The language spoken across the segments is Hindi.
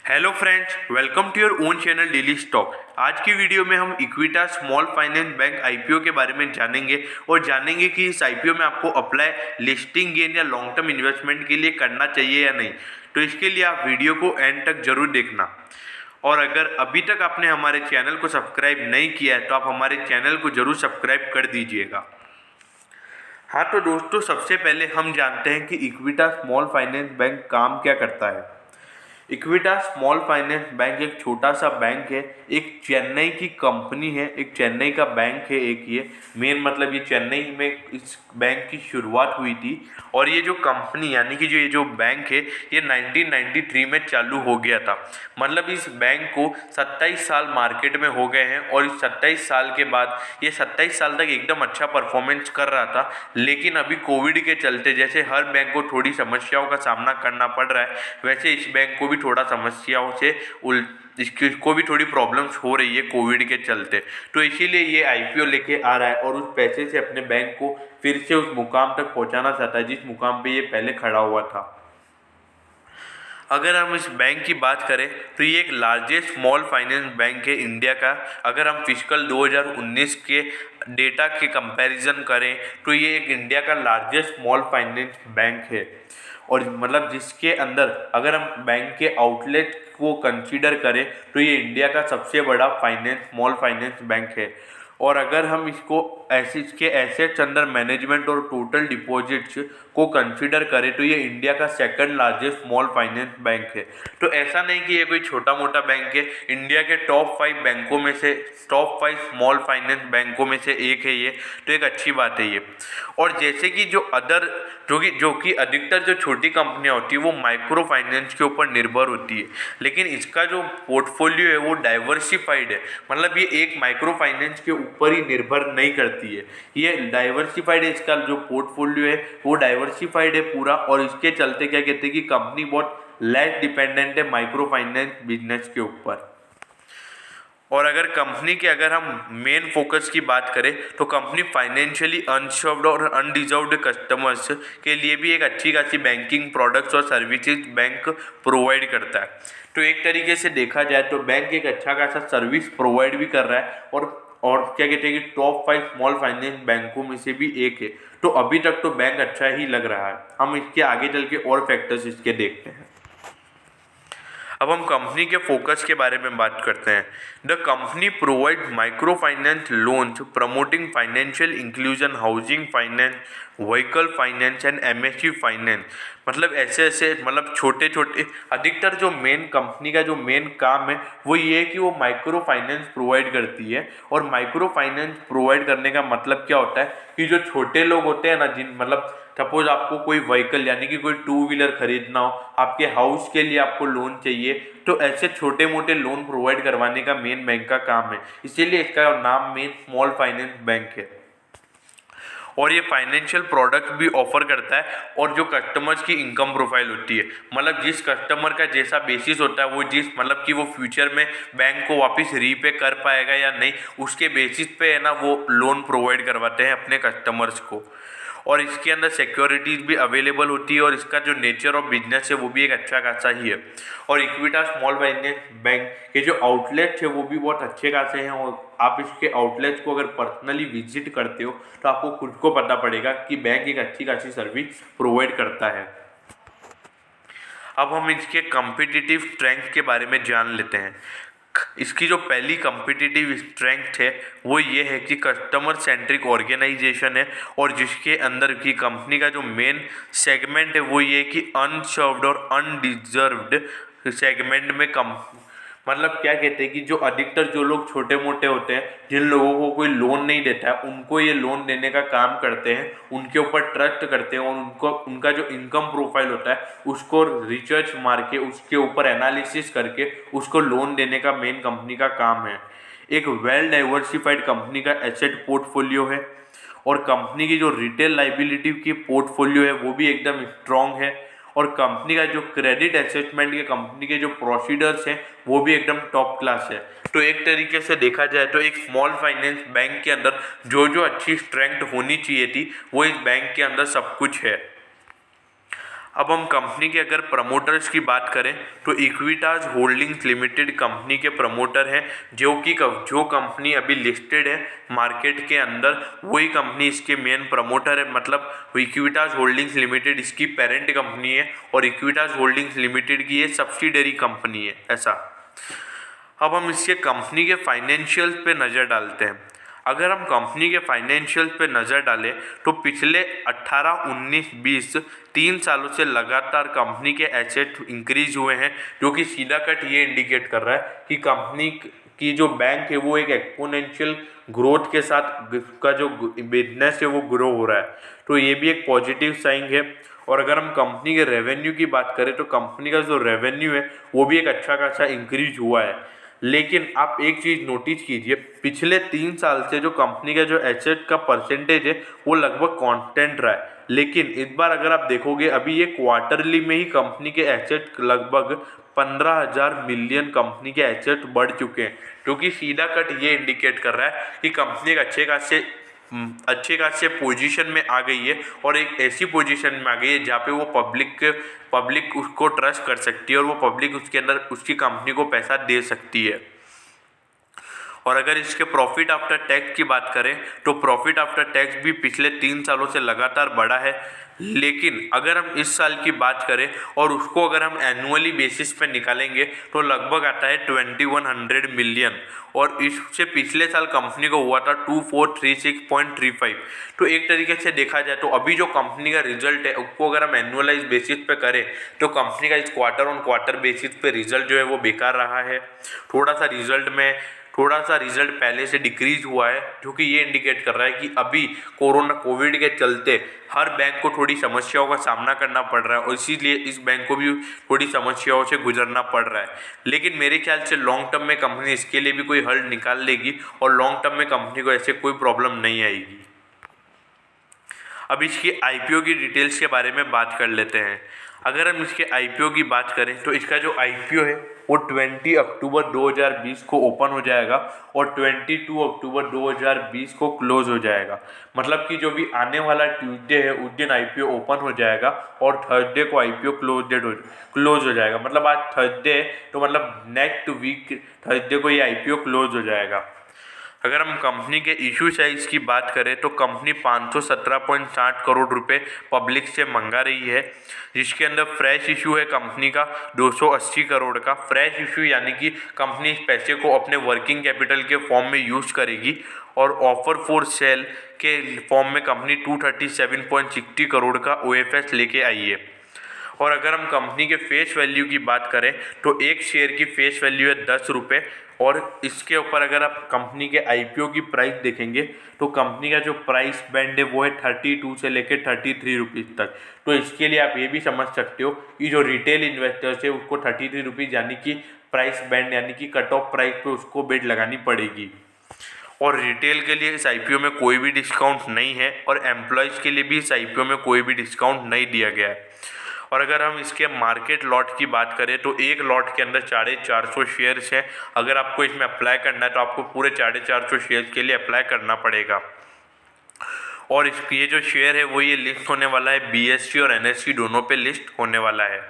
Hello friends, welcome to your own channel daily stock. आज की वीडियो में हम Equitas small finance bank IPO के बारे में जानेंगे और जानेंगे कि इस आईपीओ में आपको अप्लाई लिस्टिंग गेन या लॉन्ग टर्म इन्वेस्टमेंट के लिए करना चाहिए या नहीं। तो इसके लिए आप वीडियो को एंड तक जरूर देखना। और अगर अभी तक आपने हमारे चैनल को सब्सक्राइब नहीं किया है तो आप हमारे चैनल को जरूर सब्सक्राइब कर दीजिएगा। हाँ तो दोस्तों, सबसे पहले हम जानते हैं कि इक्विटास स्मॉल फाइनेंस बैंक काम क्या करता है। इक्विटास स्मॉल फाइनेंस बैंक एक छोटा सा बैंक है, एक चेन्नई की कंपनी है, एक चेन्नई का बैंक है। एक ये मेन मतलब ये चेन्नई में इस बैंक की शुरुआत हुई थी। और ये जो कंपनी यानी कि ये जो बैंक है ये 1993 में चालू हो गया था। मतलब इस बैंक को 27 साल मार्केट में हो गए हैं और इस 27 साल के बाद ये 27 साल तक एकदम अच्छा परफॉर्मेंस कर रहा था। लेकिन अभी कोविड के चलते जैसे हर बैंक को थोड़ी समस्याओं का सामना करना पड़ रहा है, वैसे इस बैंक को भी थोड़ा समस्याओं से इसको भी थोड़ी प्रॉब्लम्स हो रही है कोविड के चलते। तो इसीलिए ये आईपीओ लेके आ रहा है और उस पैसे से अपने बैंक को फिर से उस मुकाम तक पहुंचाना चाहता है जिस मुकाम पे ये पहले खड़ा हुआ था। अगर हम इस बैंक की बात करें तो ये एक लार्जेस्ट स्मॉल फाइनेंस बैंक है इंडिया का। अगर हम फिजिकल 2019 के डेटा के कंपैरिजन करें तो ये एक इंडिया का लार्जेस्ट स्मॉल फाइनेंस बैंक है। और मतलब जिसके अंदर अगर हम बैंक के आउटलेट को कंसीडर करें तो ये इंडिया का सबसे बड़ा स्मॉल फाइनेंस बैंक है। और अगर हम इसके एसेट्स अंडर मैनेजमेंट और टोटल डिपॉजिट्स को कंसीडर करें तो ये इंडिया का second largest small finance bank है। तो ऐसा नहीं कि ये कोई छोटा मोटा बैंक है, इंडिया के टॉप 5 बैंकों में से टॉप 5 स्मॉल फाइनेंस बैंकों में से एक है ये। तो एक अच्छी बात है ये। और जैसे कि जो कि अधिकतर जो छोटी कंपनियां होती है वो माइक्रो फाइनेंस के ऊपर निर्भर होती है, लेकिन इसका जो पोर्टफोलियो है वो डाइवर्सिफाइड है। मतलब ये एक माइक्रो फाइनेंस के ऊपर ही निर्भर नहीं करती है, ये डाइवर्सिफाइड है। इसका जो पोर्टफोलियो है वो डाइवर्सिफाइड है पूरा। और इसके चलते क्या कहते हैं कि कंपनी बहुत लेस डिपेंडेंट है माइक्रो फाइनेंस बिजनेस के ऊपर। और अगर हम मेन फोकस की बात करें तो कंपनी फाइनेंशियली अनसर्व्ड और अनडिजर्व्ड कस्टमर्स के लिए भी एक अच्छी खासी बैंकिंग प्रोडक्ट्स और सर्विसेज बैंक प्रोवाइड करता है। तो एक तरीके से देखा जाए तो बैंक एक अच्छा खासा सर्विस प्रोवाइड भी कर रहा है और क्या कहते हैं कि टॉप 5 स्मॉल फाइनेंस बैंकों में से भी एक है। तो अभी तक तो बैंक अच्छा ही लग रहा है। हम इसके आगे चल के और फैक्टर्स इसके देखते हैं। अब हम कंपनी के फोकस के बारे में बात करते हैं। The company provide micro finance loans promoting financial inclusion, housing finance, vehicle finance and MSE finance. मतलब ऐसे मतलब छोटे छोटे अधिकतर जो मेन कंपनी का जो मेन काम है वो ये है कि वो माइक्रो फाइनेंस प्रोवाइड करती है। और माइक्रो फाइनेंस प्रोवाइड करने का मतलब क्या होता है कि जो छोटे लोग होते हैं ना, जिन मतलब सपोज आपको कोई व्हीकल यानी कि कोई 2 व्हीलर खरीदना हो, आपके हाउस के लिए आपको लोन चाहिए, तो ऐसे छोटे मोटे लोन प्रोवाइड करवाने का मेन बैंक का काम है। इसीलिए इसका नाम मेन स्मॉल फाइनेंस बैंक है। और ये फाइनेंशियल प्रोडक्ट भी ऑफर करता है और जो कस्टमर्स की इनकम प्रोफाइल होती है, मतलब जिस कस्टमर का जैसा बेसिस होता है वो मतलब कि वो फ्यूचर में बैंक को वापस रीपे कर पाएगा या नहीं, उसके बेसिस पे है ना वो लोन प्रोवाइड करवाते हैं अपने कस्टमर्स को। और इसके अंदर सिक्योरिटीज़ भी अवेलेबल होती है और इसका जो नेचर ऑफ बिजनेस है वो भी एक अच्छा खासा ही है। और इक्विटास स्मॉल फाइनेंस बैंक के जो आउटलेट्स है वो भी बहुत अच्छे खासे हैं। और आप इसके आउटलेट्स को अगर पर्सनली विजिट करते हो तो आपको खुद को पता पड़ेगा कि बैंक एक अच्छी खासी सर्विस प्रोवाइड करता है। अब हम इसके कम्पिटिटिव स्ट्रेंथ के बारे में जान लेते हैं। इसकी जो पहली कम्पिटिटिव स्ट्रेंथ है वो ये है कि कस्टमर सेंट्रिक ऑर्गेनाइजेशन है। और जिसके अंदर की कंपनी का जो मेन सेगमेंट है वो ये कि अनसर्व्ड और अनडिजर्व्ड सेगमेंट में मतलब क्या कहते हैं कि जो अधिकतर जो लोग छोटे मोटे होते हैं, जिन लोगों को कोई लोन नहीं देता है, उनको ये लोन देने का काम करते हैं, उनके ऊपर ट्रस्ट करते हैं और उनका जो इनकम प्रोफाइल होता है उसको रिसर्च मार के उसके ऊपर एनालिसिस करके उसको लोन देने का मेन कंपनी का काम है। एक वेल डाइवर्सिफाइड कंपनी का एसेट पोर्टफोलियो है और कंपनी की जो रिटेल लाइबिलिटी की पोर्टफोलियो है वो भी एकदम स्ट्रॉन्ग है। और कंपनी का जो क्रेडिट असेसमेंट के कंपनी के जो प्रोसीडर्स हैं वो भी एकदम टॉप क्लास है। तो एक तरीके से देखा जाए तो एक स्मॉल फाइनेंस बैंक के अंदर जो जो अच्छी स्ट्रेंथ होनी चाहिए थी वो इस बैंक के अंदर सब कुछ है। अब हम कंपनी के अगर प्रमोटर्स की बात करें तो इक्विटास होल्डिंग्स लिमिटेड कंपनी के प्रमोटर हैं, जो कंपनी अभी लिस्टेड है मार्केट के अंदर, वही कंपनी इसके मेन प्रमोटर है। मतलब इक्विटास होल्डिंग्स लिमिटेड इसकी पेरेंट कंपनी है और इक्विटास होल्डिंग्स लिमिटेड की ये सब्सिडरी कंपनी है ऐसा। अब हम इसके कंपनी के फाइनेंशियल पे नज़र डालते हैं। अगर हम कंपनी के फाइनेंशियल पे नज़र डालें तो पिछले 18, 19, 20 3 सालों से लगातार कंपनी के एसेट इंक्रीज हुए हैं, जो कि सीधा कट ये इंडिकेट कर रहा है कि कंपनी की जो बैंक है वो एक एक्सपोनेंशियल ग्रोथ के साथ का जो बिजनेस है वो ग्रो हो रहा है, तो ये भी एक पॉजिटिव साइन है। और अगर हम कंपनी के रेवेन्यू की बात करें तो कंपनी का जो रेवेन्यू है वो भी एक अच्छा खासा इंक्रीज हुआ है। लेकिन आप एक चीज़ नोटिस कीजिए, पिछले 3 साल से जो कंपनी का जो एसेट का परसेंटेज है वो लगभग कांस्टेंट रहा है। लेकिन इस बार अगर आप देखोगे अभी ये क्वार्टरली में ही कंपनी के एसेट लगभग 15,000 मिलियन कंपनी के एसेट बढ़ चुके हैं, जो कि सीधा कट ये इंडिकेट कर रहा है कि कंपनी एक अच्छे खासे पोजीशन में आ गई है और एक ऐसी पोजीशन में आ गई है जहाँ पे वो पब्लिक उसको ट्रस्ट कर सकती है और वो पब्लिक उसके अंदर उसकी कंपनी को पैसा दे सकती है। और अगर इसके प्रॉफिट आफ्टर टैक्स की बात करें तो प्रॉफिट आफ्टर टैक्स भी पिछले 3 सालों से लगातार बढ़ा है। लेकिन अगर हम इस साल की बात करें और उसको अगर हम एनुअली बेसिस पे निकालेंगे तो लगभग आता है 2100 मिलियन, और इससे पिछले साल कंपनी को हुआ था 2436.35। तो एक तरीके से देखा जाए तो अभी जो कंपनी का रिजल्ट है उसको अगर हम एनुअलाइज बेसिस पे करें तो कंपनी का इस क्वार्टर ऑन क्वार्टर बेसिस पे रिजल्ट जो है वो बेकार रहा है। थोड़ा सा रिजल्ट पहले से डिक्रीज हुआ है, जो कि ये इंडिकेट कर रहा है कि अभी कोविड के चलते हर बैंक को थोड़ी समस्याओं का सामना करना पड़ रहा है और इसीलिए इस बैंक को भी थोड़ी समस्याओं से गुजरना पड़ रहा है। लेकिन मेरे ख्याल से लॉन्ग टर्म में कंपनी इसके लिए भी कोई हल निकाल लेगी और लॉन्ग टर्म में कंपनी को ऐसे कोई प्रॉब्लम नहीं आएगी। अब इसकी आईपीओ की डिटेल्स के बारे में बात कर लेते हैं। अगर हम इसके आईपीओ की बात करें तो इसका जो आईपीओ है वो 20 अक्टूबर 2020 को ओपन हो जाएगा और 22 अक्टूबर 2020 को क्लोज हो जाएगा। मतलब कि जो भी आने वाला ट्यूसडे है उस दिन आईपीओ ओपन हो जाएगा और थर्सडे को आईपीओ क्लोज हो जाएगा। मतलब आज थर्सडे है तो मतलब नेक्स्ट वीक थर्सडे को ये आईपीओ क्लोज हो जाएगा। अगर हम कंपनी के इशू साइज की बात करें तो कंपनी 517.60 करोड़ रुपए पब्लिक से मंगा रही है, जिसके अंदर फ्रेश इशू है कंपनी का 280 करोड़ का। फ्रेश इशू यानी कि कंपनी इस पैसे को अपने वर्किंग कैपिटल के फॉर्म में यूज़ करेगी, और ऑफर फॉर सेल के फॉर्म में कंपनी 237.60 करोड़ का ओएफएस लेके आई है। और अगर हम कंपनी के फेस वैल्यू की बात करें तो एक शेयर की फेस वैल्यू है 10 रुपये, और इसके ऊपर अगर आप कंपनी के आईपीओ की प्राइस देखेंगे तो कंपनी का जो प्राइस बैंड है वो है 32 से लेकर 33 रुपीज़ तक। तो इसके लिए आप ये भी समझ सकते हो कि जो रिटेल इन्वेस्टर्स है उसको 33 रुपीज़ यानी कि प्राइस बैंड यानी कि कट ऑफ प्राइस पे उसको बेट लगानी पड़ेगी। और रिटेल के लिए इस आईपीओ में कोई भी डिस्काउंट नहीं है और एम्प्लॉयज़ के लिए भी इस आईपीओ में कोई भी डिस्काउंट नहीं दिया गया है। और अगर हम इसके मार्केट लॉट की बात करें तो एक लॉट के अंदर 450 शेयर्स हैं। अगर आपको इसमें अप्लाई करना है तो आपको पूरे 450 शेयर्स के लिए अप्लाई करना पड़ेगा। और ये जो शेयर है वो ये लिस्ट होने वाला है बीएससी और एनएससी दोनों पे लिस्ट होने वाला है।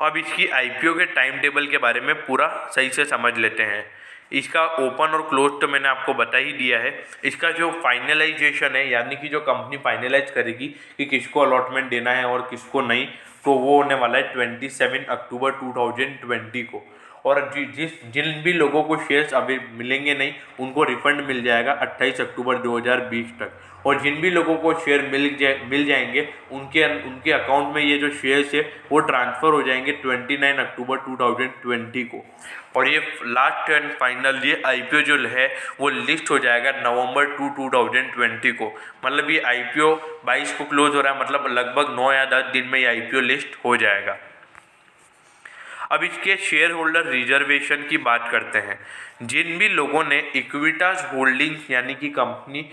अब इसकी आईपीओ के टाइम टेबल के बारे में पूरा सही से समझ लेते हैं। इसका ओपन और क्लोज तो मैंने आपको बता ही दिया है। इसका जो फाइनलाइजेशन है यानी कि जो कंपनी फाइनलाइज करेगी कि किसको अलॉटमेंट देना है और किसको नहीं, तो वो होने वाला है 27 अक्टूबर 2020 को। और जिन भी लोगों को शेयर्स अभी मिलेंगे नहीं उनको रिफंड मिल जाएगा 28 अक्टूबर 2020 तक, और जिन भी लोगों को शेयर मिल जाएंगे उनके अकाउंट में ये जो शेयर्स है वो ट्रांसफ़र हो जाएंगे 29 अक्टूबर 2020 को। और ये लास्ट एंड फाइनल ये आईपीओ जो है वो लिस्ट हो जाएगा नवंबर 2020 को। मतलब ये आईपीओ 22 को क्लोज हो रहा है, मतलब लगभग 9 या 10 दिन में ये आईपीओ लिस्ट हो जाएगा। अब इसके शेयर होल्डर रिजर्वेशन की बात करते हैं। जिन भी लोगों ने इक्विटास होल्डिंग्स यानी कि कंपनी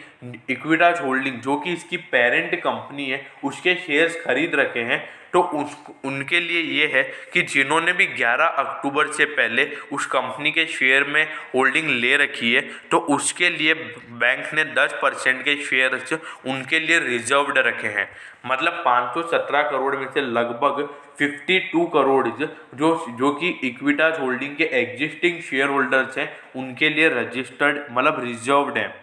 इक्विटास होल्डिंग जो कि इसकी पेरेंट कंपनी है उसके शेयर्स खरीद रखे हैं तो उनके लिए ये है कि जिन्होंने भी 11 अक्टूबर से पहले उस कंपनी के शेयर में होल्डिंग ले रखी है, तो उसके लिए बैंक ने 10% के शेयर्स उनके लिए रिजर्व्ड रखे हैं। मतलब 517 करोड़ में से लगभग 52 करोड़ जो कि इक्विटास होल्डिंग के एग्जिस्टिंग शेयर होल्डर्स हैं, उनके लिए रजिस्टर्ड मतलब रिजर्व्ड हैं।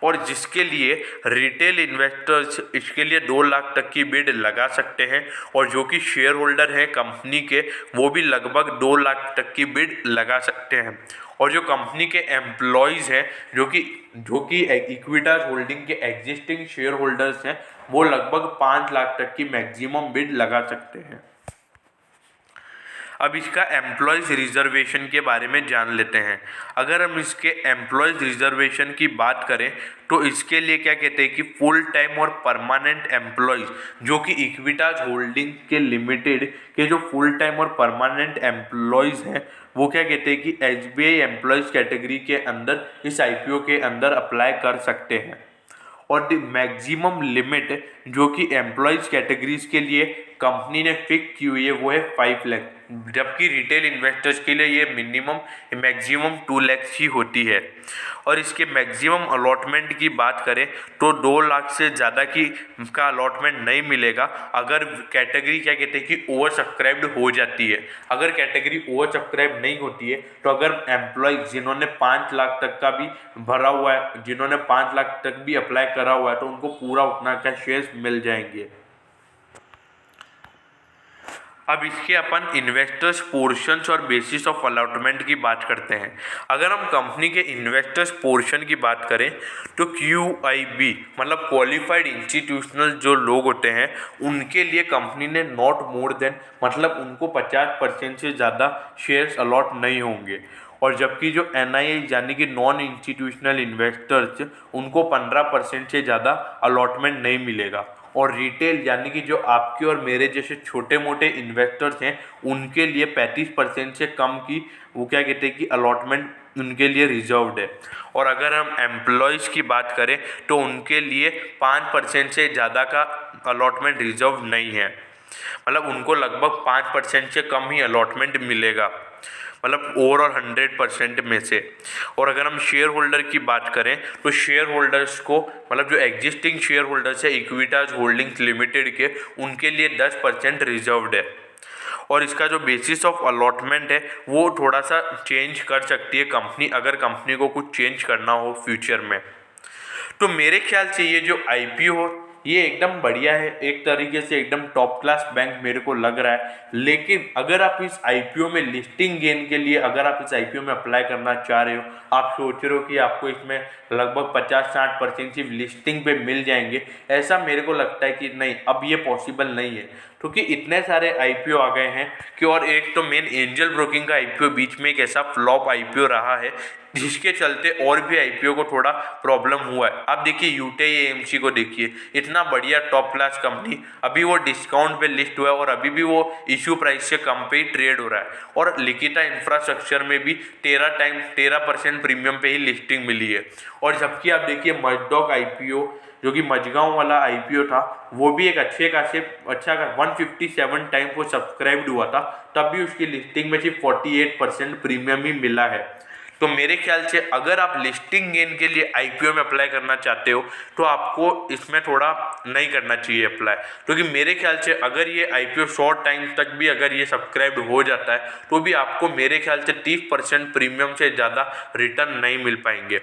और जिसके लिए रिटेल इन्वेस्टर्स इसके लिए 2 लाख तक की बिड लगा सकते हैं, और जो कि शेयर होल्डर हैं कंपनी के, वो भी लगभग 2 लाख तक की बिड लगा सकते हैं। और जो कंपनी के एम्प्लॉयज़ हैं जो कि इक्विटास होल्डिंग के एग्जिस्टिंग शेयर होल्डर्स हैं, वो लगभग 5 लाख तक की मैक्सिमम बिड लगा सकते हैं। अब इसका एम्प्लॉयज़ रिजर्वेशन के बारे में जान लेते हैं। अगर हम इसके एम्प्लॉयज़ रिजर्वेशन की बात करें तो इसके लिए क्या कहते हैं कि फुल टाइम और परमानेंट एम्प्लॉयज़ जो कि इक्विटास होल्डिंग के लिमिटेड के जो फुल टाइम और परमानेंट एम्प्लॉयज़ हैं, वो क्या कहते हैं कि SBI एम्प्लॉयज़ कैटेगरी के अंदर इस IPO के अंदर अप्लाई कर सकते हैं। और द मैक्सिमम लिमिट जो कि एम्प्लॉयज़ कैटेगरीज के लिए कंपनी ने फिक्स की हुई है वो है 5 लाख, जबकि रिटेल इन्वेस्टर्स के लिए ये मैक्सिमम 2 लाख ही होती है। और इसके मैक्सिमम अलॉटमेंट की बात करें तो 2 लाख से ज़्यादा का अलॉटमेंट नहीं मिलेगा अगर कैटेगरी क्या कहते हैं कि ओवर सब्सक्राइब्ड हो जाती है। अगर कैटेगरी ओवर सब्सक्राइब नहीं होती है तो अगर एम्प्लॉय जिन्होंने 5 लाख तक का भी भरा हुआ है, जिन्होंने 5 लाख तक भी अप्लाई करा हुआ है, तो उनको पूरा उतना का शेयर्स मिल जाएंगे। अब इसके अपन इन्वेस्टर्स पोर्शंस और बेसिस ऑफ अलॉटमेंट की बात करते हैं। अगर हम कंपनी के इन्वेस्टर्स पोर्शन की बात करें तो QIB मतलब क्वालिफाइड इंस्टीट्यूशनल जो लोग होते हैं, उनके लिए कंपनी ने नॉट मोर देन मतलब उनको 50% से ज़्यादा शेयर्स अलॉट नहीं होंगे। और जबकि जो NII यानी कि नॉन इंस्टीट्यूशनल इन्वेस्टर्स, उनको 15% से ज़्यादा अलॉटमेंट नहीं मिलेगा। और रिटेल यानी कि जो आपके और मेरे जैसे छोटे मोटे इन्वेस्टर्स हैं, उनके लिए 35% से कम की वो क्या कहते हैं कि अलॉटमेंट उनके लिए रिजर्व्ड है। और अगर हम एम्प्लॉयज़ की बात करें तो उनके लिए 5% से ज़्यादा का अलॉटमेंट रिजर्व नहीं है। मतलब उनको लगभग 5% से कम ही अलॉटमेंट मिलेगा, मतलब ओवरऑल 100% में से। और अगर हम शेयर होल्डर की बात करें तो शेयर होल्डर्स को मतलब जो एग्जिस्टिंग शेयर होल्डर्स है इक्विटास होल्डिंग्स लिमिटेड के, उनके लिए 10% रिजर्व्ड है। और इसका जो बेसिस ऑफ अलॉटमेंट है वो थोड़ा सा चेंज कर सकती है कंपनी, अगर कंपनी को कुछ चेंज करना हो फ्यूचर में। तो मेरे ख्याल से ये जो IPO हो ये एकदम बढ़िया है, एक तरीके से एकदम टॉप क्लास बैंक मेरे को लग रहा है। लेकिन अगर आप इस IPO में लिस्टिंग गेन के लिए अगर आप इस IPO में अप्लाई करना चाह रहे हो, आप सोच रहे हो कि आपको इसमें लगभग 50-60% सिर्फ लिस्टिंग पे मिल जाएंगे, ऐसा मेरे को लगता है कि नहीं, अब ये पॉसिबल नहीं है। क्योंकि इतने सारे IPO आ गए हैं कि, और एक तो मेन एंजल ब्रोकिंग का IPO बीच में एक ऐसा फ्लॉप IPO रहा है जिसके चलते और भी IPO को थोड़ा प्रॉब्लम हुआ है। आप देखिए UTI AMC को देखिए, इतना बढ़िया टॉप क्लास कंपनी, अभी वो डिस्काउंट पे लिस्ट हुआ है और अभी भी वो इश्यू प्राइस से कम पे ही ट्रेड हो रहा है। और लिकिता इंफ्रास्ट्रक्चर में भी 13% प्रीमियम पे ही लिस्टिंग मिली है। और जबकि आप देखिए मजडॉक IPO जो कि मजगांव वाला IPO था, वो भी एक अच्छा 157 टाइम वो सब्सक्राइब्ड हुआ था, तब भी उसकी लिस्टिंग में सिर्फ 48% प्रीमियम ही मिला है। तो मेरे ख्याल से अगर आप लिस्टिंग गेन के लिए IPO में अप्लाई करना चाहते हो तो आपको इसमें थोड़ा नहीं करना चाहिए अप्लाई, क्योंकि मेरे ख्याल से अगर ये IPO शॉर्ट टाइम तक भी अगर ये सब्सक्राइब हो जाता है तो भी आपको मेरे ख्याल से 30% प्रीमियम से ज़्यादा रिटर्न नहीं मिल पाएंगे।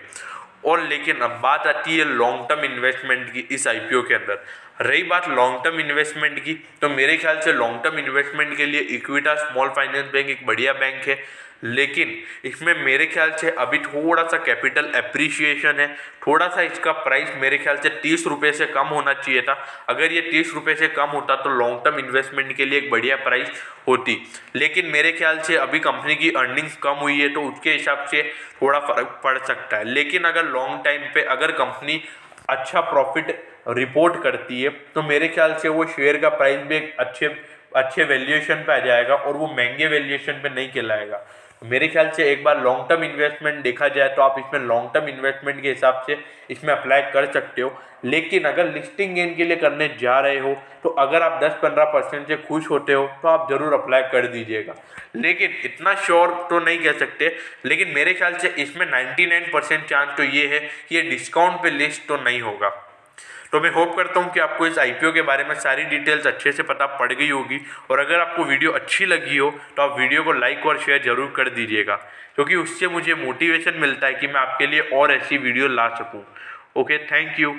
और लेकिन अब बात आती है लॉन्ग टर्म इन्वेस्टमेंट की इस IPO के अंदर। रही बात लॉन्ग टर्म इन्वेस्टमेंट की, तो मेरे ख्याल से लॉन्ग टर्म इन्वेस्टमेंट के लिए इक्विटास स्मॉल फाइनेंस बैंक एक बढ़िया बैंक है। लेकिन इसमें मेरे ख्याल से अभी थोड़ा सा कैपिटल एप्रिसिएशन है, थोड़ा सा इसका प्राइस मेरे ख्याल से 30 रुपये से कम होना चाहिए था। अगर ये 30 रुपये से कम होता तो लॉन्ग टर्म इन्वेस्टमेंट के लिए एक बढ़िया प्राइस होती। लेकिन मेरे ख्याल से अभी कंपनी की अर्निंग्स कम हुई है तो उसके हिसाब से थोड़ा फर्क पड़ सकता है। लेकिन अगर लॉन्ग टाइम पे अगर कंपनी अच्छा प्रॉफिट रिपोर्ट करती है तो मेरे ख्याल से वो शेयर का प्राइस भी एक अच्छे अच्छे वैल्यूएशन पे आ जाएगा और वो महंगे वैल्यूएशन पे नहीं कहलाएगा। मेरे ख्याल से एक बार लॉन्ग टर्म इन्वेस्टमेंट देखा जाए तो आप इसमें लॉन्ग टर्म इन्वेस्टमेंट के हिसाब से इसमें अप्लाई कर सकते हो। लेकिन अगर लिस्टिंग गेन के लिए करने जा रहे हो तो अगर आप 10-15% से खुश होते हो तो आप ज़रूर अप्लाई कर दीजिएगा। लेकिन इतना श्योर तो नहीं कह सकते, लेकिन मेरे ख्याल से इसमें 99% चांस तो ये है कि ये डिस्काउंट पे लिस्ट तो नहीं होगा। तो मैं होप करता हूँ कि आपको इस आईपीओ के बारे में सारी डिटेल्स अच्छे से पता पड़ गई होगी। और अगर आपको वीडियो अच्छी लगी हो तो आप वीडियो को लाइक और शेयर जरूर कर दीजिएगा, क्योंकि उससे मुझे मोटिवेशन मिलता है कि मैं आपके लिए और ऐसी वीडियो ला सकूँ। Okay, thank you.